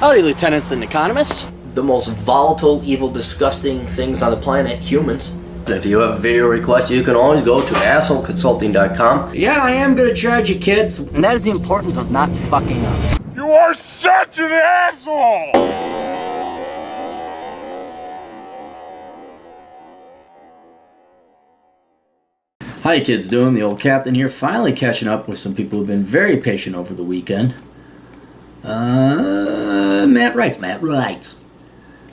Howdy, lieutenants and economists. The most volatile, evil, disgusting things on the planet, humans. If you have a video request, you can always go to assholeconsulting.com. Yeah, I am gonna charge you, kids. And that is the importance of not fucking up. You are such an asshole! How you kids doing? The old captain here, finally catching up with some people who've been very patient over the weekend. Matt writes.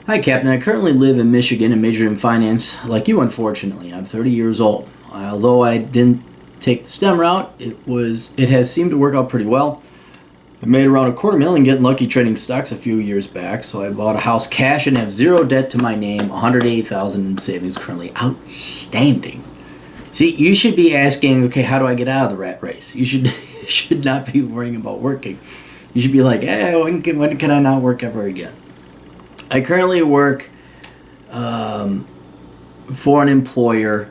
Hi, Captain. I currently live in Michigan and majored in finance, like you, unfortunately. I'm 30 years old. Although I didn't take the STEM route, it has seemed to work out pretty well. I made around $250,000 getting lucky trading stocks a few years back, so I bought a house cash and have zero debt to my name, $108,000 in savings currently. Outstanding. See, you should be asking, okay, how do I get out of the rat race? You should not be worrying about working. You should be like, hey, when can I not work ever again? I currently work for an employer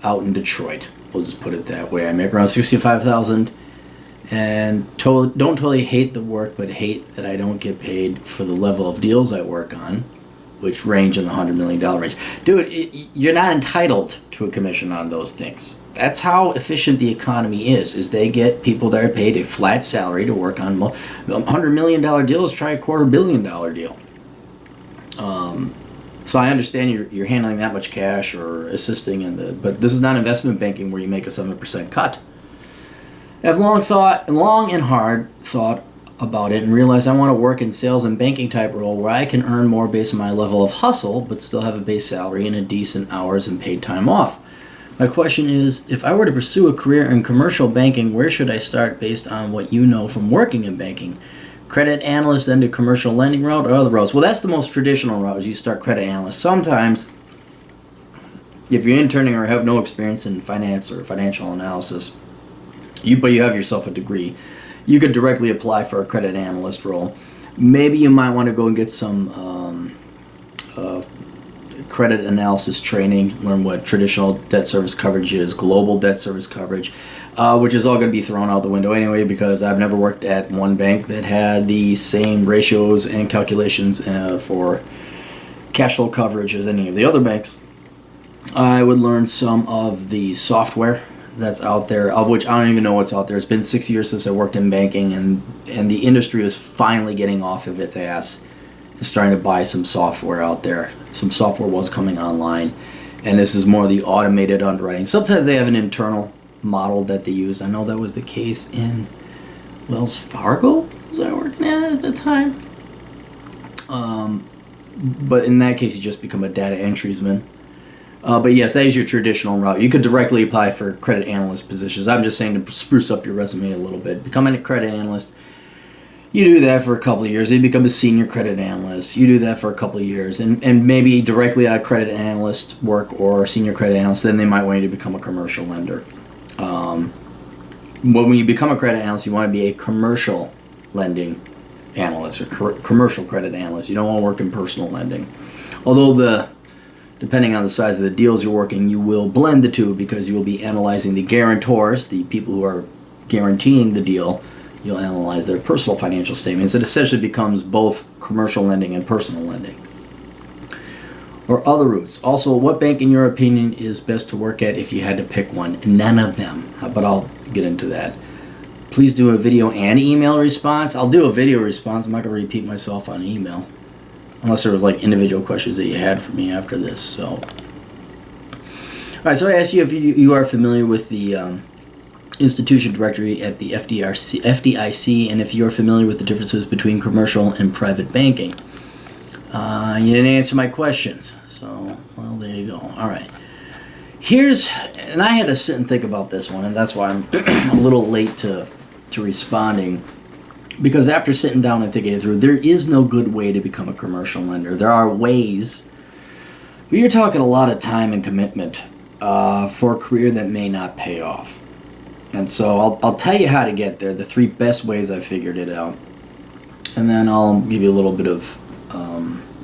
out in Detroit. We'll just put it that way. I make around $65,000 and don't totally hate the work, but hate that I don't get paid for the level of deals I work on, which range in the $100 million range. Dude, you're not entitled to a commission on those things. That's how efficient the economy is they get people that are paid a flat salary to work on $100 million deals, try a $250 million deal. So I understand you're handling that much cash or assisting but this is not investment banking where you make a 7% cut. I've long and hard thought about it and realized I want to work in sales and banking type role where I can earn more based on my level of hustle but still have a base salary and a decent hours and paid time off. My question is, if I were to pursue a career in commercial banking, where should I start based on what you know from working in banking? Credit analyst, then to commercial lending route, or other routes? Well, that's the most traditional route, is you start credit analyst. Sometimes, if you're interning or have no experience in finance or financial analysis, but you have yourself a degree, you could directly apply for a credit analyst role. Maybe you might want to go and get some credit analysis training, learn what traditional debt service coverage is, global debt service coverage, which is all going to be thrown out the window anyway because I've never worked at one bank that had the same ratios and calculations for cash flow coverage as any of the other banks. I would learn some of the software that's out there, of which I don't even know what's out there. It's been 6 years since I worked in banking, and the industry is finally getting off of its ass and starting to buy some software out there. Some software was coming online, and this is more the automated underwriting. Sometimes they have an internal model that they use. I know that was the case in Wells Fargo, was I working at the time? But in that case, you just become a data entryman. But yes, that is your traditional route. You could directly apply for credit analyst positions. I'm just saying to spruce up your resume a little bit. Becoming a credit analyst, you do that for a couple of years. You become a senior credit analyst. You do that for a couple of years. And maybe directly out of credit analyst work or senior credit analyst, then they might want you to become a commercial lender. When you become a credit analyst, you want to be a commercial lending analyst or commercial credit analyst. You don't want to work in personal lending. Although depending on the size of the deals you're working, you will blend the two because you will be analyzing the guarantors, the people who are guaranteeing the deal. You'll analyze their personal financial statements. It essentially becomes both commercial lending and personal lending. Or other routes. Also, what bank, in your opinion, is best to work at if you had to pick one? None of them, but I'll get into that. Please do a video and email response. I'll do a video response. I'm not going to repeat myself on email. Unless there was like individual questions that you had for me after this. So, all right. So I asked you if you are familiar with the institution directory at the FDIC, and if you're familiar with the differences between commercial and private banking. You didn't answer my questions. So, well, there you go. All right. And I had to sit and think about this one, and that's why I'm a little late to responding. Because after sitting down and thinking it through, there is no good way to become a commercial lender. There are ways, but you're talking a lot of time and commitment for a career that may not pay off. And so I'll tell you how to get there, the 3 best ways I figured it out. And then I'll give you a little bit of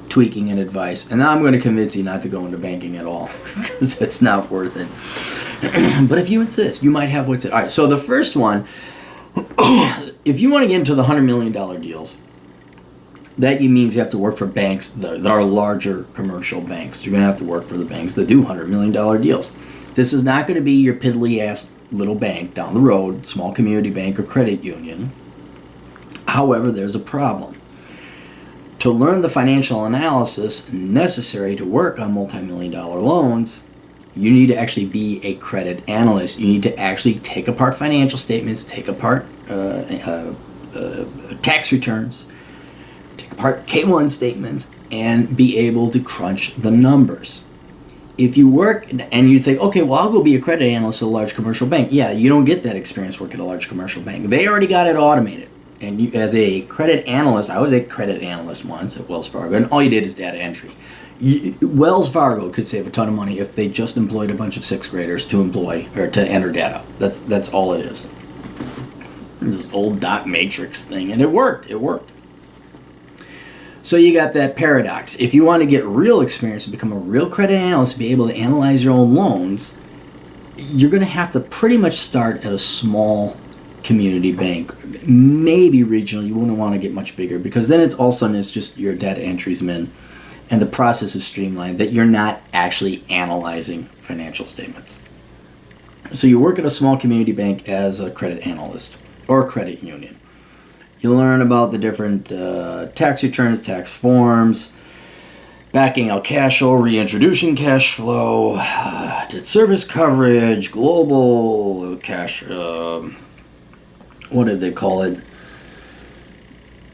tweaking and advice. And then I'm going to convince you not to go into banking at all because it's not worth it. But if you insist, you might have what's it. All right, so the first one, if you want to get into the $100 million deals, That means you have to work for banks that are larger commercial banks. You're going to have to work for the banks that do $100 million deals. This is not going to be your piddly-ass little bank down the road, small community bank or credit union. However, there's a problem. To learn the financial analysis necessary to work on multi-million-dollar loans, you need to actually be a credit analyst. You need to actually take apart financial statements, take apart tax returns, take apart K-1 statements, and be able to crunch the numbers. If you work and you think, okay, well, I'll go be a credit analyst at a large commercial bank. Yeah, you don't get that experience working at a large commercial bank. They already got it automated. And you, as a credit analyst, I was a credit analyst once at Wells Fargo, and all you did is data entry. Wells Fargo could save a ton of money if they just employed a bunch of sixth graders to employ or to enter data. That's all it is. This old dot matrix thing, and it worked. It worked. So you got that paradox. If you want to get real experience and become a real credit analyst, be able to analyze your own loans, you're going to have to pretty much start at a small community bank, maybe regional. You wouldn't want to get much bigger because then it's all of a sudden it's just your data entries in, and the process is streamlined that you're not actually analyzing financial statements. So you work at a small community bank as a credit analyst or a credit union. You learn about the different tax returns, tax forms, backing out cash flow, reintroducing cash flow, debt service coverage, global cash, what did they call it?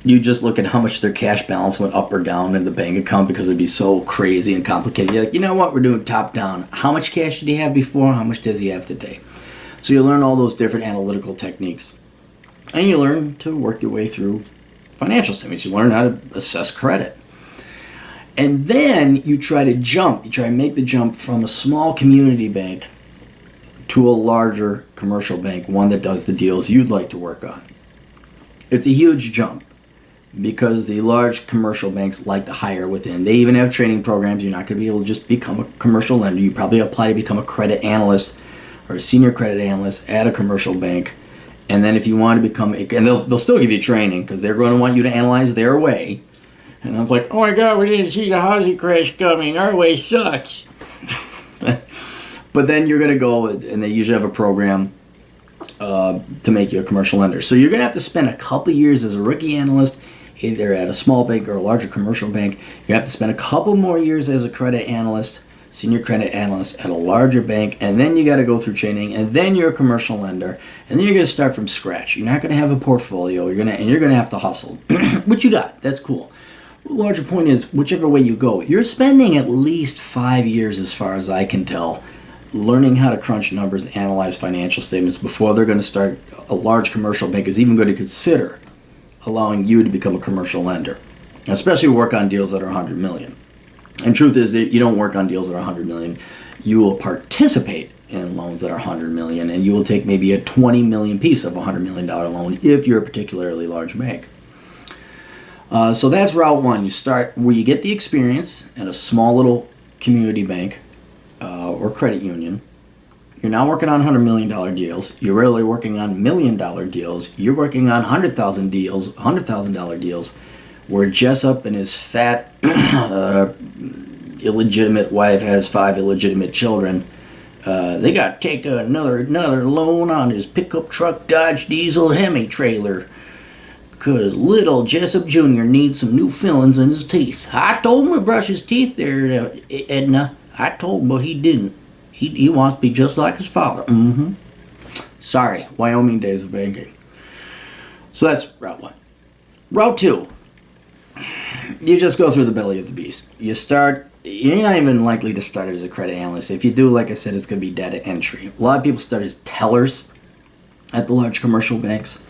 You just look at how much their cash balance went up or down in the bank account because it'd be so crazy and complicated. You're like, you know what, we're doing top down. How much cash did he have before? How much does he have today? So you learn all those different analytical techniques. And you learn to work your way through financial statements. You learn how to assess credit. And then you try to make the jump from a small community bank to a larger commercial bank, one that does the deals you'd like to work on. It's a huge jump because the large commercial banks like to hire within. They even have training programs. You're not going to be able to just become a commercial lender. You probably apply to become a credit analyst or a senior credit analyst at a commercial bank. And then if you want to become, and they'll still give you training because they're going to want you to analyze their way. And I was like, oh my God, we didn't see the housing crash coming. Our way sucks. But then you're going to go, and they usually have a program to make you a commercial lender. So you're going to have to spend a couple years as a rookie analyst, either at a small bank or a larger commercial bank. You're going to have to spend a couple more years as a credit analyst, senior credit analyst at a larger bank, and then you got to go through training, and then you're a commercial lender, and then you're going to start from scratch. You're not going to have a portfolio. You're going to have to hustle, which you got. That's cool. The larger point is, whichever way you go, you're spending at least 5 years, as far as I can tell, learning how to crunch numbers, analyze financial statements before they're going to start. A large commercial bank is even going to consider allowing you to become a commercial lender, especially work on deals that are 100 million. And truth is that you don't work on deals that are 100 million. You will participate in loans that are 100 million, and you will take maybe a 20 million piece of a $100 million loan if you're a particularly large bank. So that's route one. You start where you get the experience at a small little community bank or credit union. You're not working on $100 million deals. You're really working on $1 million deals. You're working on $100,000 deals where Jessup and his fat, illegitimate wife has 5 illegitimate children. They got to take another loan on his pickup truck Dodge Diesel Hemi trailer because little Jessup Jr. needs some new fillings in his teeth. I told him to brush his teeth there, Edna. I told him, but he didn't. He wants to be just like his father. Sorry, Wyoming days of banking. So that's route one. Route two. You just go through the belly of the beast. You're not even likely to start as a credit analyst. If you do, like I said, it's going to be data entry. A lot of people start as tellers at the large commercial banks.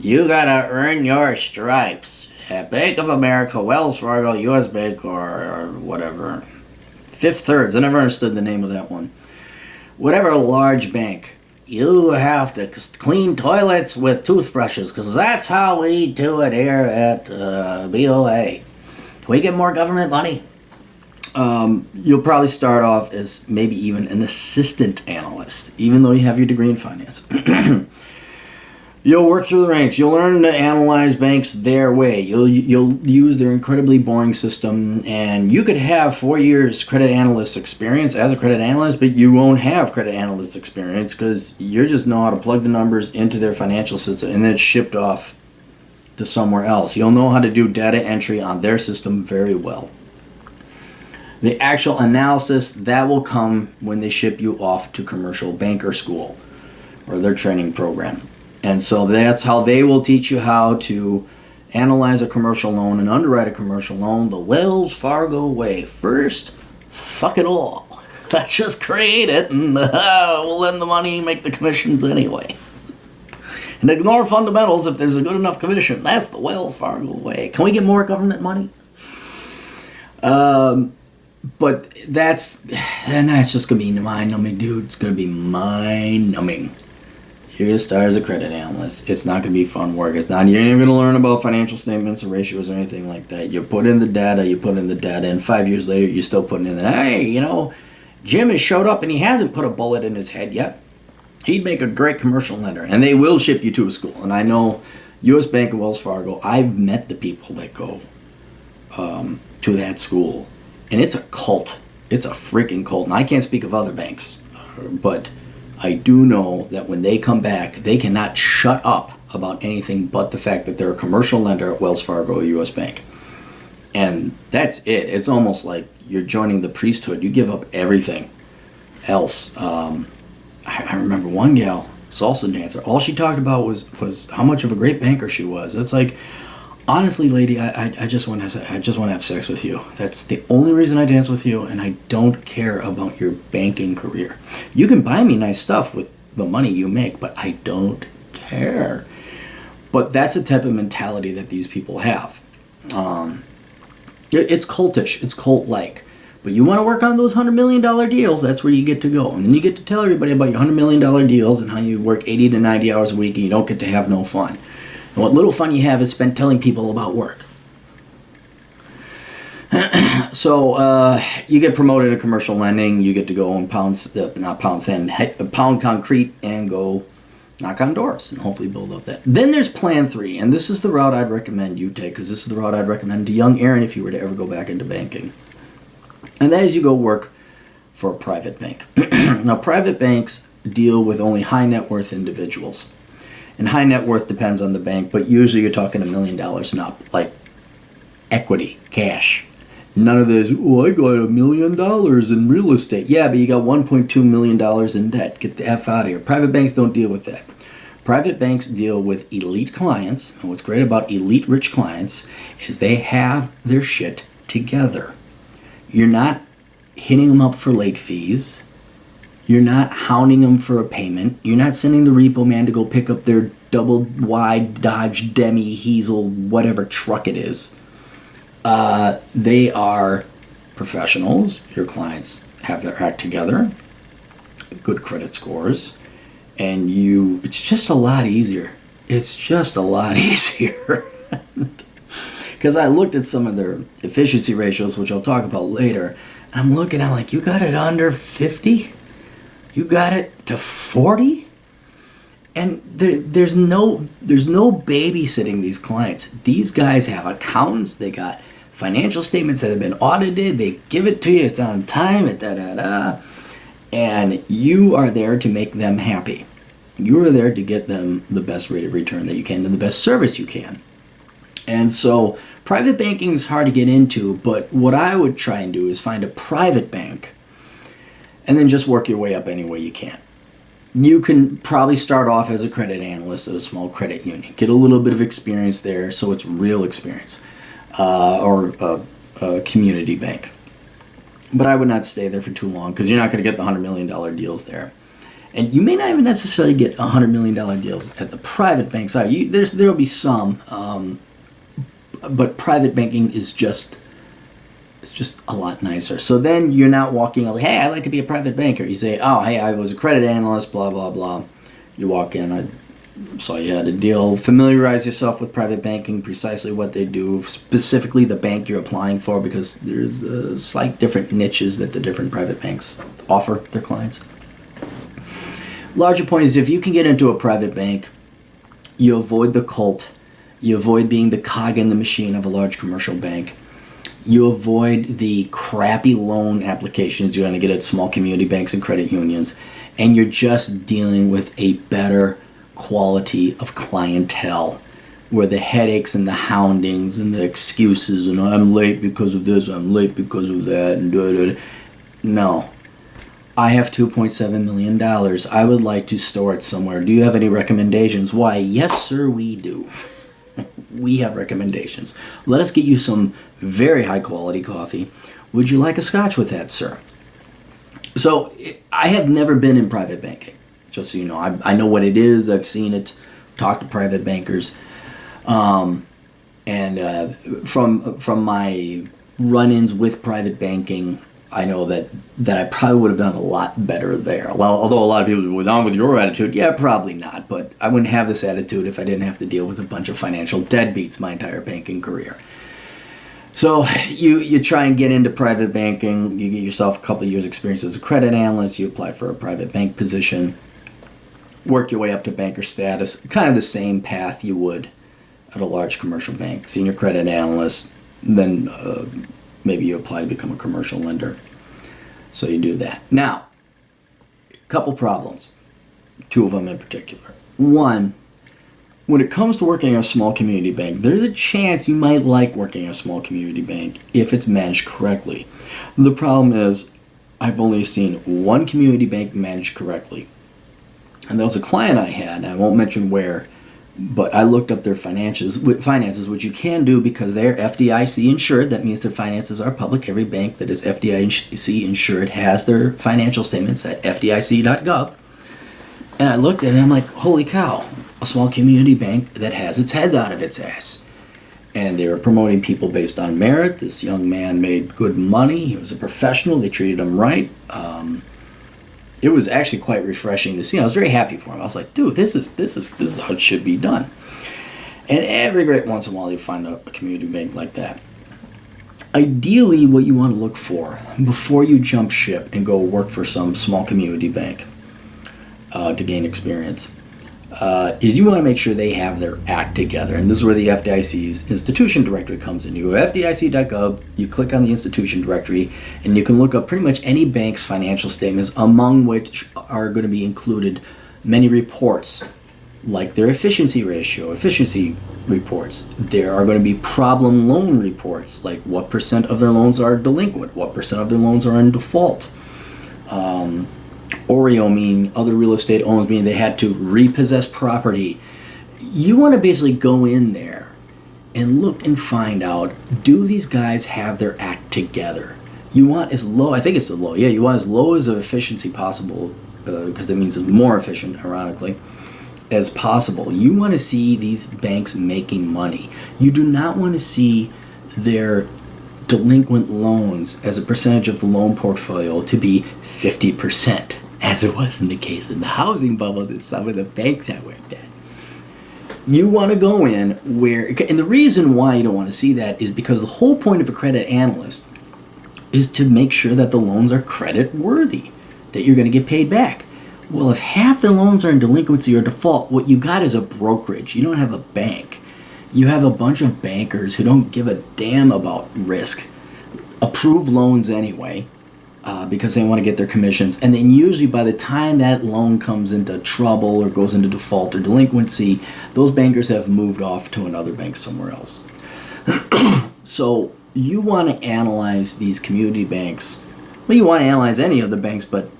You got to earn your stripes at Bank of America, Wells Fargo, U.S. Bank, or whatever. Fifth Thirds. I never understood the name of that one. Whatever large bank. You have to clean toilets with toothbrushes because that's how we do it here at BOA. Can we get more government money? You'll probably start off as maybe even an assistant analyst, even though you have your degree in finance. You'll work through the ranks. You'll learn to analyze banks their way. You'll use their incredibly boring system, and you could have 4 years credit analyst experience as a credit analyst, but you won't have credit analyst experience because you just know how to plug the numbers into their financial system and then it's shipped off to somewhere else. You'll know how to do data entry on their system very well. The actual analysis, that will come when they ship you off to commercial banker school or their training program. And so that's how they will teach you how to analyze a commercial loan and underwrite a commercial loan the Wells Fargo way. First, fuck it all. Let's just create it and we'll lend the money and make the commissions anyway. And ignore fundamentals if there's a good enough commission. That's the Wells Fargo way. Can we get more government money? But that's just going to be mind-numbing, dude. It's going to be mind-numbing. You're going to start as a credit analyst. It's not going to be fun work. You're not even going to learn about financial statements or ratios or anything like that. You put in the data, and 5 years later, you're still putting in the, hey, Jim has showed up and he hasn't put a bullet in his head yet. He'd make a great commercial lender. And they will ship you to a school. And I know U.S. Bank and Wells Fargo, I've met the people that go to that school. And it's a cult. It's a freaking cult. And I can't speak of other banks, but I do know that when they come back, they cannot shut up about anything but the fact that they're a commercial lender at Wells Fargo or U.S. Bank. And that's it. It's almost like you're joining the priesthood. You give up everything else. I remember one gal, salsa dancer, all she talked about was how much of a great banker she was. It's like, honestly, lady, I just want to have sex with you. That's the only reason I dance with you, and I don't care about your banking career. You can buy me nice stuff with the money you make, but I don't care. But that's the type of mentality that these people have. It's cultish. It's cult-like. But you want to work on those $100 million deals, that's where you get to go. And then you get to tell everybody about your $100 million deals and how you work 80 to 90 hours a week and you don't get to have no fun. And what little fun you have is spent telling people about work. So you get promoted to commercial lending. You get to go and pound concrete and go knock on doors and hopefully build up that. Then there's plan 3, and this is the route I'd recommend you take, because this is the route I'd recommend to young Aaron if you were to ever go back into banking. And that is you go work for a private bank. Now, private banks deal with only high net worth individuals. And high net worth depends on the bank, but usually you're talking $1 million and up, like equity, cash. None of this, I got $1 million in real estate. Yeah, but you got $1.2 million in debt. Get the F out of here. Private banks don't deal with that. Private banks deal with elite clients. And what's great about elite rich clients is they have their shit together. You're not hitting them up for late fees. You're not hounding them for a payment. You're not sending the repo man to go pick up their double wide Dodge Demi Hazel, whatever truck it is. They are professionals. Your clients have their act together, good credit scores, and it's just a lot easier. It's just a lot easier. Because I looked at some of their efficiency ratios, which I'll talk about later, and I'm like, you got it under 50? You got it to 40? And there's no babysitting these clients. These guys have accountants. They got financial statements that have been audited. They give it to you. It's on time. And you are there to make them happy. You are there to get them the best rate of return that you can and the best service you can. And so private banking is hard to get into, but what I would try and do is find a private bank and then just work your way up any way you can. You can probably start off as a credit analyst at a small credit union. Get a little bit of experience there so it's real experience, or a community bank. But I would not stay there for too long because you're not going to get the $100 million deals there. And you may not even necessarily get $100 million deals at the private bank side. There will be some, but private banking is just a lot nicer. So then you're not walking like, hey, I'd like to be a private banker. You say, oh, hey, I was a credit analyst, blah, blah, blah. You walk in, I saw you had a deal. Familiarize yourself with private banking, precisely what they do, specifically the bank you're applying for, because there's slight different niches that the different private banks offer their clients. Larger point is if you can get into a private bank, You avoid the cult. You avoid being the cog in the machine of a large commercial bank. You avoid the crappy loan applications you're going to get at small community banks and credit unions. And you're just dealing with a better quality of clientele, where the headaches and the houndings and the excuses and I'm late because of this, I'm late because of that, and da. No. I have $2.7 million. I would like to store it somewhere. Do you have any recommendations? Why, yes, sir, we do. We have recommendations. Let us get you some very high quality coffee. Would you like a scotch with that, sir? So, I have never been in private banking, just so you know. I know what it is. I've seen it, talked to private bankers. From my run-ins with private banking, I know that I probably would have done a lot better there. Although a lot of people would, on with your attitude, yeah, probably not. But I wouldn't have this attitude if I didn't have to deal with a bunch of financial deadbeats my entire banking career. So you try and get into private banking. You get yourself a couple of years experience as a credit analyst. You apply for a private bank position. Work your way up to banker status. Kind of the same path you would at a large commercial bank. Senior credit analyst. Then maybe you apply to become a commercial lender. So you do that. Now, a couple problems. Two of them in particular. One, when it comes to working at a small community bank, there's a chance you might like working at a small community bank if it's managed correctly. The problem is, I've only seen one community bank managed correctly. And that was a client I had, and I won't mention where, but I looked up their finances, which you can do because they're FDIC insured. That means their finances are public. Every bank that is FDIC insured has their financial statements at fdic.gov. And I looked at it and I'm like, holy cow, a small community bank that has its head out of its ass. And they were promoting people based on merit. This young man made good money. He was a professional. They treated him right. It was actually quite refreshing to see. I was very happy for him. I was like, dude, this is how it should be done. And every great once in a while you find a community bank like that. Ideally, what you want to look for before you jump ship and go work for some small community bank to gain experience is you want to make sure they have their act together. And this is where the FDIC's institution directory comes in. You go to fdic.gov, you click on the institution directory, and you can look up pretty much any bank's financial statements, among which are going to be included many reports, like their efficiency ratio, efficiency reports. There are going to be problem loan reports, like what percent of their loans are delinquent, what percent of their loans are in default. OREO, meaning other real estate owners, meaning they had to repossess property. You want to basically go in there and look and find out, do these guys have their act together? You want as low, I think it's as low, yeah, you want as low as of efficiency possible, because that means it's more efficient, ironically, as possible. You want to see these banks making money. You do not want to see their delinquent loans as a percentage of the loan portfolio to be 50%. As it was in the case of the housing bubble that some of the banks I worked at. You want to go in where, and the reason why you don't want to see that is because the whole point of a credit analyst is to make sure that the loans are credit worthy, that you're going to get paid back. Well, if half their loans are in delinquency or default, what you got is a brokerage. You don't have a bank. You have a bunch of bankers who don't give a damn about risk, approve loans anyway, because they want to get their commissions. And then usually by the time that loan comes into trouble or goes into default or delinquency, those bankers have moved off to another bank somewhere else. So you want to analyze these community banks. Well, you want to analyze any of the banks, but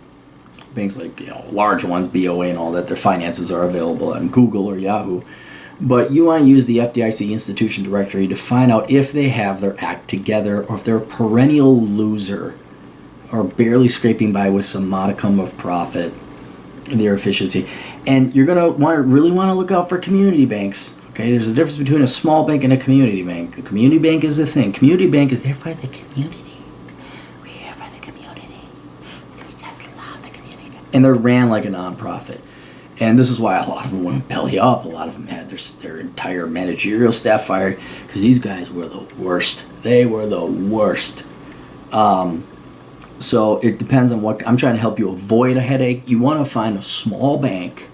banks like, large ones, BOA and all that, their finances are available on Google or Yahoo. But you want to use the FDIC institution directory to find out if they have their act together or if they're a perennial loser or barely scraping by with some modicum of profit, their efficiency. And you're going to really want to look out for community banks. Okay, there's a difference between a small bank and a community bank. A community bank is the thing. Community bank is there for the community. We're here for the community. We just love the community. And they're ran like a nonprofit. And this is why a lot of them went belly up. A lot of them had their entire managerial staff fired because these guys were the worst. They were the worst. So it depends on what. I'm trying to help you avoid a headache. You want to find a small bank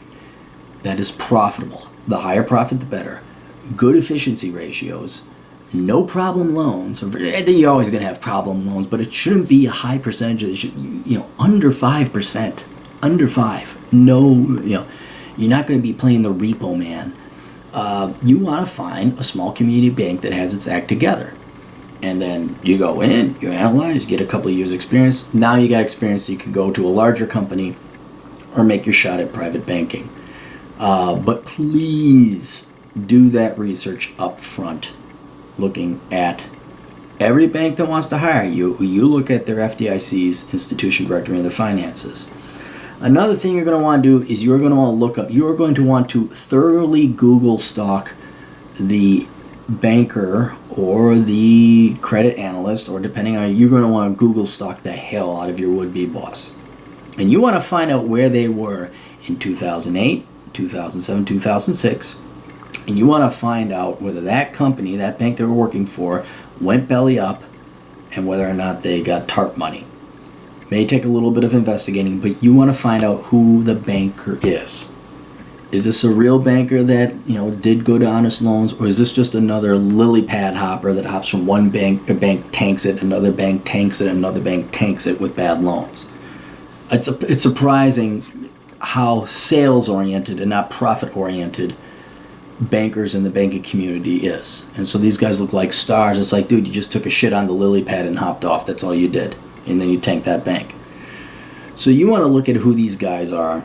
that is profitable. The higher profit, the better. Good efficiency ratios. No problem loans. I think you're always going to have problem loans, but it shouldn't be a high percentage. It should, under 5%. Under 5. No, you're not going to be playing the repo man. You want to find a small community bank that has its act together. And then you go in, you analyze, get a couple of years experience. Now you got experience, so you can go to a larger company or make your shot at private banking. But please do that research up front, looking at every bank that wants to hire you. You look at their FDIC's institution directory and their finances. Another thing you're going to want to do is you're going to want to thoroughly Google stalk the banker or the credit analyst, or depending on, you're going to want to Google stalk the hell out of your would-be boss. And you want to find out where they were in 2008, 2007, 2006. And you want to find out whether that company, that bank they were working for, went belly up, and whether or not they got TARP money. May take a little bit of investigating, but you want to find out who the banker is. Is this a real banker that did good honest loans, or is this just another lily pad hopper that hops from one bank, a bank tanks it, another bank tanks it, another bank tanks it with bad loans? It's surprising how sales oriented and not profit oriented bankers in the banking community is. And so these guys look like stars. It's like, dude, you just took a shit on the lily pad and hopped off. That's all you did. And then you tank that bank. So you want to look at who these guys are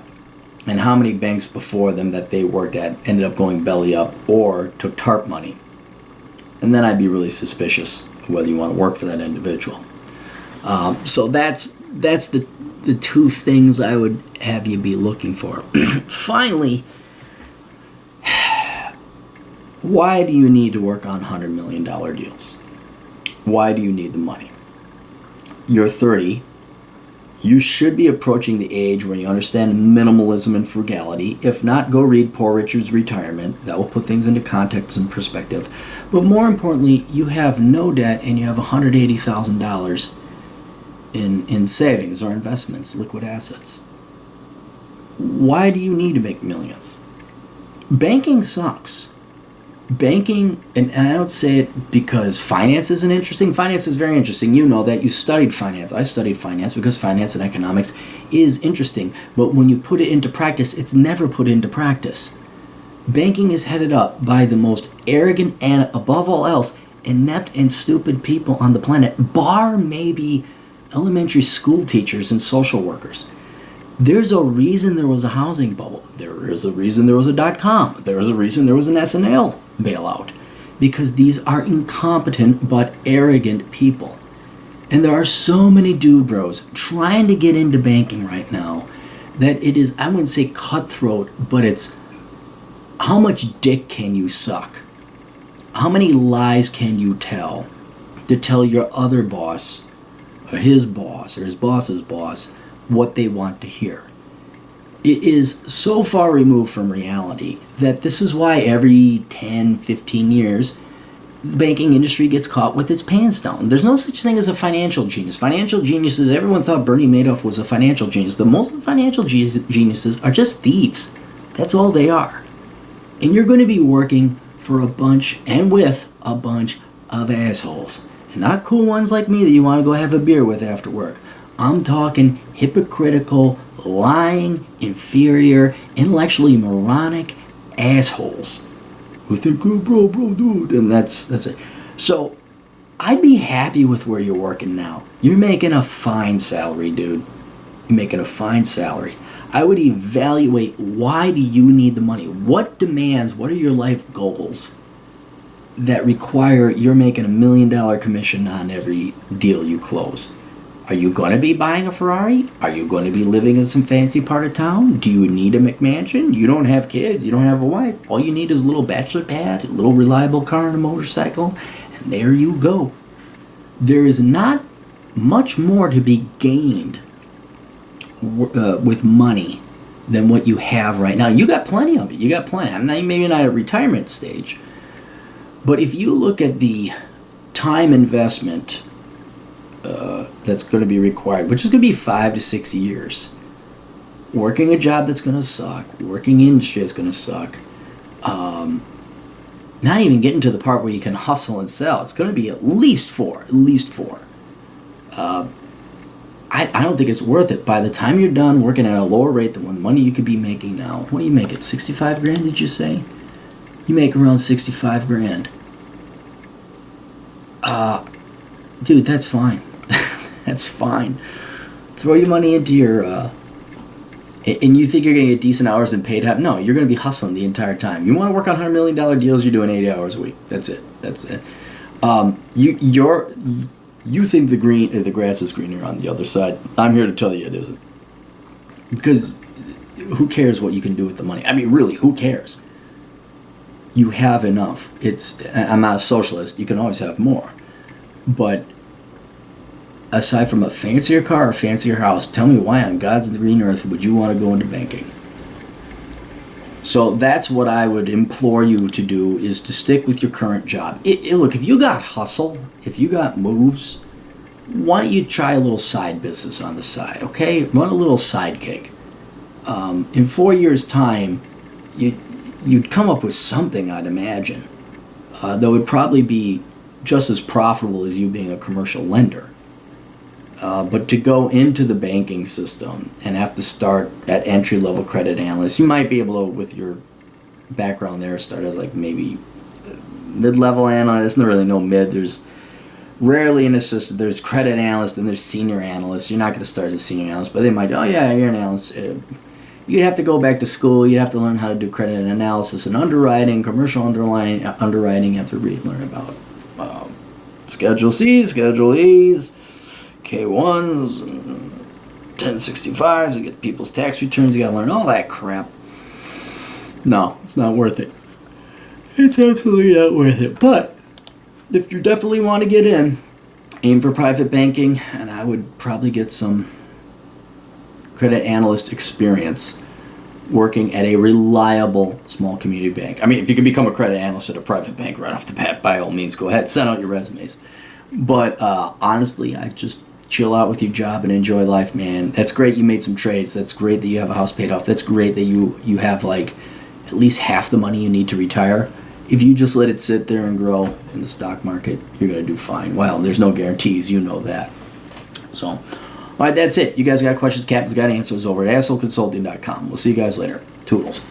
and how many banks before them that they worked at ended up going belly up or took TARP money. And then I'd be really suspicious of whether you want to work for that individual. So that's the two things I would have you be looking for. Finally, why do you need to work on $100 million deals? Why do you need the money? You're 30. You should be approaching the age where you understand minimalism and frugality. If not, go read Poor Richard's Retirement. That will put things into context and perspective. But more importantly, you have no debt and you have $180,000 in savings or investments, liquid assets. Why do you need to make millions? Banking sucks. Banking, and I don't say it because finance isn't interesting. Finance is very interesting. You know that. You studied finance. I studied finance because finance and economics is interesting. But when you put it into practice, it's never put into practice. Banking is headed up by the most arrogant and, above all else, inept and stupid people on the planet, bar maybe elementary school teachers and social workers. There's a reason there was a housing bubble. There is a reason there was a .com. There is a reason there was an S&L bailout. Because these are incompetent but arrogant people. And there are so many dude bros trying to get into banking right now that it is, I wouldn't say cutthroat, but it's how much dick can you suck? How many lies can you tell to tell your other boss or his boss's boss what they want to hear? It is so far removed from reality that this is why every 10, 15 years, the banking industry gets caught with its pants down. There's no such thing as a financial genius. Financial geniuses, everyone thought Bernie Madoff was a financial genius. Most of the financial geniuses are just thieves. That's all they are. And you're going to be working for a bunch and with a bunch of assholes. And not cool ones like me that you want to go have a beer with after work. I'm talking hypocritical, lying, inferior, intellectually moronic assholes who think, oh, bro, dude, and that's it. So I'd be happy with where you're working now. You're making a fine salary, dude. You're making a fine salary. I would evaluate, why do you need the money? What demands, what are your life goals that require you're making $1 million commission on every deal you close? Are you going to be buying a Ferrari? Are you going to be living in some fancy part of town? Do you need a McMansion? You don't have kids. You don't have a wife. All you need is a little bachelor pad, a little reliable car and a motorcycle, and there you go. There is not much more to be gained with money than what you have right now. You got plenty of it. You got plenty. I'm not, maybe not at retirement stage, but if you look at the time investment that's going to be required, which is going to be 5 to 6 years, working a job that's going to suck, working industry that's going to suck, Not even getting to the part where you can hustle and sell. It's going to be at least four. At least four. I don't think it's worth it. By the time you're done working at a lower rate than the money you could be making now, what do you make it? 65 grand, did you say? You make around 65 grand. Dude, that's fine. That's fine. Throw your money into your, and you think you're going to get decent hours and paid half? No, you're going to be hustling the entire time. You want to work on $100 million deals, you're doing 80 hours a week. That's it. That's it. You think the grass is greener on the other side. I'm here to tell you it isn't. Because who cares what you can do with the money? I mean, really, who cares? You have enough. I'm not a socialist. You can always have more. But aside from a fancier car or a fancier house, tell me why on God's green earth would you want to go into banking? So that's what I would implore you to do, is to stick with your current job. Look, if you got hustle, if you got moves, why don't you try a little side business on the side, okay? Run a little side gig. In 4 years' time, you'd come up with something, I'd imagine, that would probably be just as profitable as you being a commercial lender. But to go into the banking system and have to start at entry-level credit analyst, you might be able to, with your background there, start as like maybe mid-level analyst. There's not really no mid. There's rarely an assistant. There's credit analyst and there's senior analyst. You're not going to start as a senior analyst, but they might, oh yeah, you're an analyst. You'd have to go back to school. You'd have to learn how to do credit analysis and underwriting, commercial underwriting. You have to learn about Schedule C's, Schedule E's, K1s, and 1065s, you get people's tax returns, you gotta learn all that crap. No, it's not worth it. It's absolutely not worth it. But if you definitely want to get in, aim for private banking, and I would probably get some credit analyst experience working at a reliable small community bank. I mean, if you can become a credit analyst at a private bank right off the bat, by all means, go ahead, send out your resumes. But honestly, I just chill out with your job and enjoy life, man. That's great you made some trades. That's great that you have a house paid off. That's great that you have like at least half the money you need to retire. If you just let it sit there and grow in the stock market, you're going to do fine. Well, there's no guarantees. You know that. So, all right, that's it. You guys got questions, Captain's got answers over at assholeconsulting.com. We'll see you guys later. Toodles.